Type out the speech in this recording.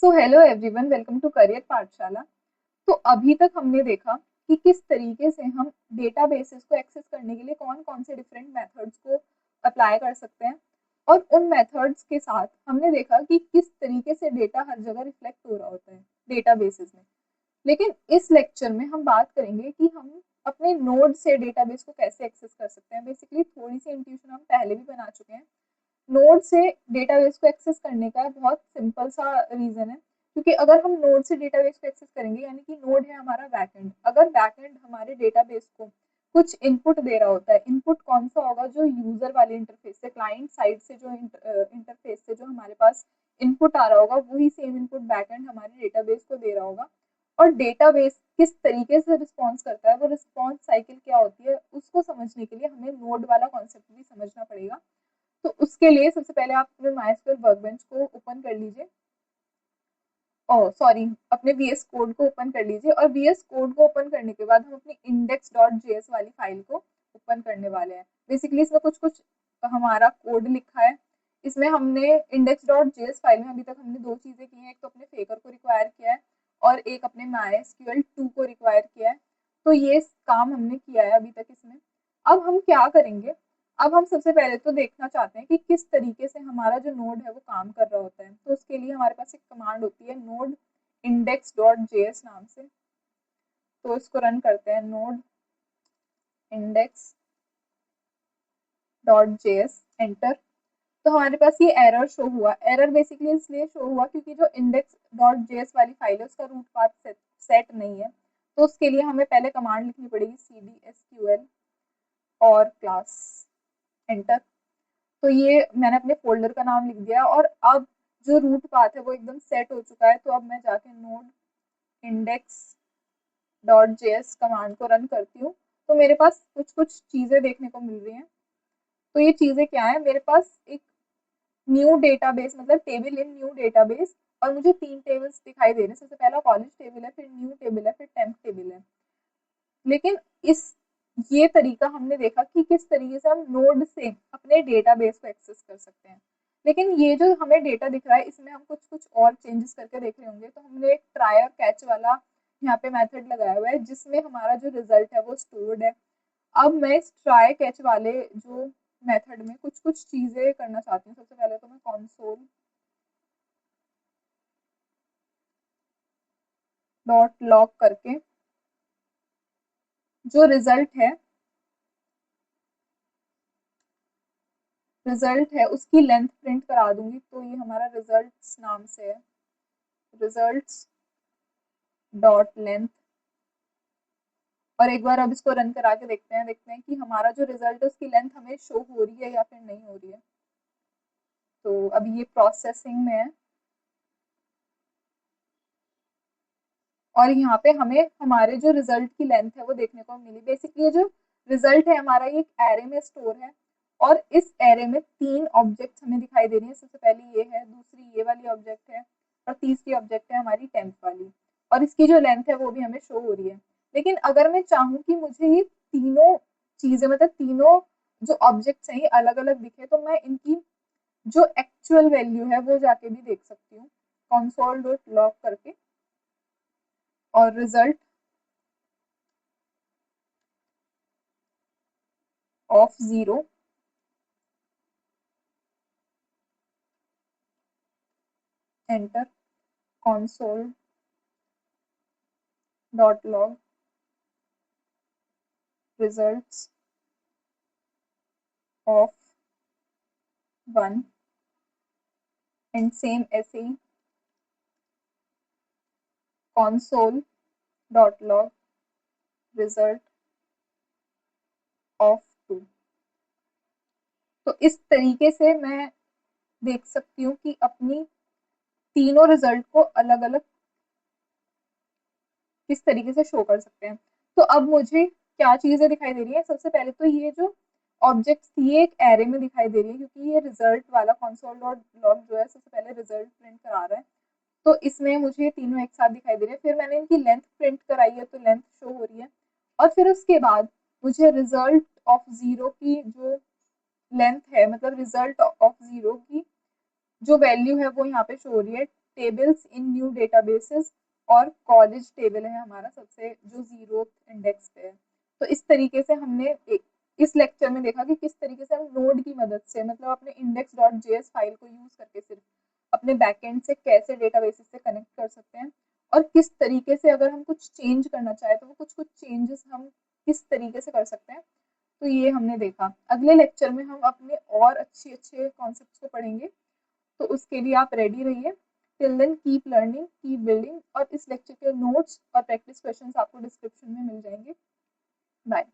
So hello everyone, welcome to career Pathshala. तो अभी तक हमने देखा कि किस तरीके से हम डेटाबेसेस को एक्सेस करने के लिए कौन कौन से डिफरेंट मेथड्स को अप्लाई कर सकते हैं, और उन मेथड्स के साथ हमने देखा कि किस तरीके से डेटा हर जगह रिफ्लेक्ट हो रहा होता है डेटाबेसेस में। लेकिन इस लेक्चर में हम बात करेंगे कि हम अपने नोड से डेटाबेस को कैसे एक्सेस कर सकते हैं। बेसिकली थोड़ी सी इंट्यूशन हम पहले भी बना चुके हैं। नोड से डेटाबेस को एक्सेस करने का बहुत सिंपल सा रीजन है, क्योंकि अगर हम नोड से डेटाबेस को एक्सेस करेंगे, यानी कि नोड है हमारा बैकएंड, अगर बैकएंड हमारे डेटाबेस को कुछ इनपुट दे रहा होता है, इनपुट कौन सा होगा? जो यूजर वाले इंटरफेस से, क्लाइंट साइड से, जो इंटरफेस से जो हमारे पास इनपुट आ रहा होगा, वही सेम इनपुट बैकएंड हमारे डेटाबेस को दे रहा होगा। और डेटाबेस किस तरीके से रिस्पॉन्स करता है, वो रिस्पॉन्स साइकिल क्या होती है, उसको समझने के लिए हमें नोड वाला कॉन्सेप्ट भी समझना पड़ेगा। तो उसके लिए सबसे पहले आप अपने माइस्क्वेल वर्कबेंच को ओपन कर लीजिए। ओह सॉरी, अपने वीएस कोड को ओपन कर लीजिए, और वीएस कोड को ओपन करने के बाद हम अपनी index.js वाली फाइल को ओपन करने वाले हैं। बेसिकली इसमें कुछ कुछ हमारा कोड लिखा है। इसमें हमने index.js फाइल में अभी तक हमने दो चीजें की हैं, एक तो अपने फेकर को रिक्वायर किया है और एक अपने MySQL 2 को रिक्वायर किया है। तो ये काम हमने किया है अभी तक इसमें। अब हम क्या करेंगे? अब हम सबसे पहले तो देखना चाहते हैं कि किस तरीके से हमारा जो नोड है वो काम कर रहा होता है। तो उसके लिए हमारे पास एक कमांड होती है नोड index.js नाम से। तो इसको रन करते हैं, नोड index.js, एंटर। तो हमारे पास ये एरर शो हुआ। एरर बेसिकली इसलिए शो हुआ क्योंकि जो index.js वाली फाइल है उसका रूट पाथ सेट नहीं है। तो उसके लिए हमें पहले कमांड लिखनी पड़ेगी cd sql और क्लास, एंटर। तो ये मैंने अपने फ़ोल्डर का नाम लिख दिया, और अब जो रूट पाथ है वो एकदम सेट हो चुका है। तो अब मैं जाके नोड index.js कमांड को रन करती हूँ, तो मेरे पास कुछ कुछ चीज़ें देखने को मिल रही हैं। तो ये चीज़ें क्या है? मेरे पास एक न्यू डेटाबेस, मतलब टेबल इन न्यू डेटाबेस, और मुझे 3 टेबल्स दिखाई दे रहे हैं। सबसे पहला कॉलेज टेबल है, फिर न्यू टेबल है, फिर टेम्प टेबल है। लेकिन इस ये तरीका हमने देखा कि किस तरीके से हम नोड से अपने डेटाबेस को एक्सेस कर सकते हैं। लेकिन ये जो हमें डेटा दिख रहा है, इसमें हम कुछ कुछ और चेंजेस करके देख रहे होंगे। तो हमने एक ट्राई और कैच वाला यहाँ पे मेथड लगाया हुआ है, जिसमें हमारा जो रिजल्ट है वो स्टोर्ड है। अब मैं इस ट्राई कैच वाले जो मेथड में कुछ कुछ चीजें करना चाहती हूँ। सबसे पहले तो मैं कॉन्सोल डॉट लॉग करके जो रिजल्ट है उसकी लेंथ प्रिंट करा दूंगी। तो ये हमारा रिजल्ट्स नाम से है, रिजल्ट्स डॉट लेंथ। और एक बार अब इसको रन करा के देखते हैं कि हमारा जो रिजल्ट है उसकी लेंथ हमें शो हो रही है या फिर नहीं हो रही है। तो अभी ये प्रोसेसिंग में है, और यहाँ पे हमें हमारे जो रिजल्ट की लेंथ है वो देखने को मिली। बेसिकली ये जो रिजल्ट है हमारा, ये एक एरे में स्टोर है, और इस एरे में 3 ऑब्जेक्ट्स हमें दिखाई दे रही है। सबसे पहली ये है, दूसरी ये वाली ऑब्जेक्ट है, और तीसरी ऑब्जेक्ट है हमारी टेंथ वाली। और इसकी जो लेंथ है वो भी हमें शो हो रही है। लेकिन अगर मैं चाहूँ कि मुझे ये तीनों चीजें, मतलब तीनों जो ऑब्जेक्ट्स हैं ये अलग अलग दिखे, तो मैं इनकी जो एक्चुअल वैल्यू है वो जाके भी देख सकती हूँ, कंसोल डॉट लॉग करके। और result of 0, enter, console dot log results of 1, and same ऐसे ही console dot log result of 2। तो इस तरीके से मैं देख सकती हूँ कि अपनी तीनों रिजल्ट को अलग अलग किस तरीके से शो कर सकते हैं। तो अब मुझे क्या चीजें दिखाई दे रही है? सबसे पहले तो ये जो ऑब्जेक्ट्स थी ये एक एरे में दिखाई दे रही है, क्योंकि ये रिजल्ट वाला कंसोल डॉट लॉग जो है सबसे पहले रिजल्ट प्रिंट करा रहा है। तो इसमें मुझे तीनों एक साथ दिखाई दे रहे हैं। फिर मैंने इनकी लेंथ प्रिंट कराई है, तो लेंथ शो हो रही है। और फिर उसके बाद मुझे रिजल्ट ऑफ 0 की जो लेंथ है, मतलब रिजल्ट ऑफ 0 की जो वैल्यू है वो यहाँ पे शो हो रही है टेबल्स इन न्यू डेटाबेसेस, और कॉलेज टेबल है हमारा सबसे जो 0 इंडेक्स पे है। तो इस तरीके से हमने इस लेक्चर में देखा कि किस तरीके से हम नोड की मदद से, मतलब अपने index.js फाइल को यूज करके सिर्फ अपने बैकएंड से कैसे डेटाबेसेस से कनेक्ट कर सकते हैं, और किस तरीके से अगर हम कुछ चेंज करना चाहे तो वो कुछ कुछ चेंजेस हम किस तरीके से कर सकते हैं। तो ये हमने देखा। अगले लेक्चर में हम अपने और अच्छे अच्छे कॉन्सेप्ट्स को पढ़ेंगे, तो उसके लिए आप रेडी रहिए। Till then keep learning, keep building, और इस लेक्चर के नोट्स और प्रैक्टिस क्वेश्चंस आपको डिस्क्रिप्शन में मिल जाएंगे। बाय।